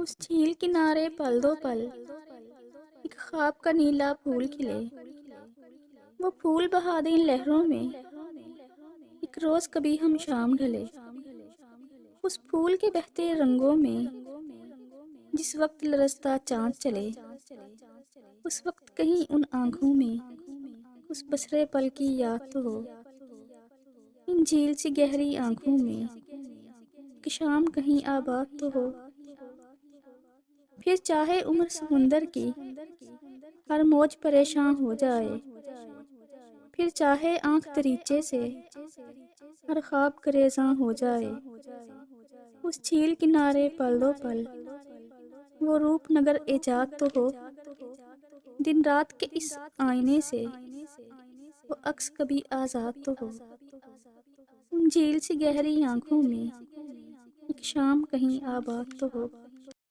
اس جھیل کنارے پل دو پل ایک خواب کا نیلا پھول کھلے، وہ پھول بہا دیں لہروں میں، ایک روز کبھی ہم شام ڈھلے، اس پھول کے بہتے رنگوں میں، جس وقت لرزتا چاند چلے، اس وقت کہیں ان آنکھوں میں اس بسرے پل کی یاد تو ہو، ان جھیل سی گہری آنکھوں میں کہ شام کہیں آباد تو ہو۔ پھر چاہے عمر سمندر کی ہر موج پریشاں ہو جائے، پھر چاہے آنکھ دریچے سے ہر خواب گریزاں ہو جائے، اس جھیل کنارے پل دو پل وہ روپ نگر ایجاد تو ہو، دن رات کے اس آئینے سے وہ عکس کبھی آزاد تو ہو، ان جھیل سی گہری آنکھوں میں ایک شام کہیں آباد تو ہو۔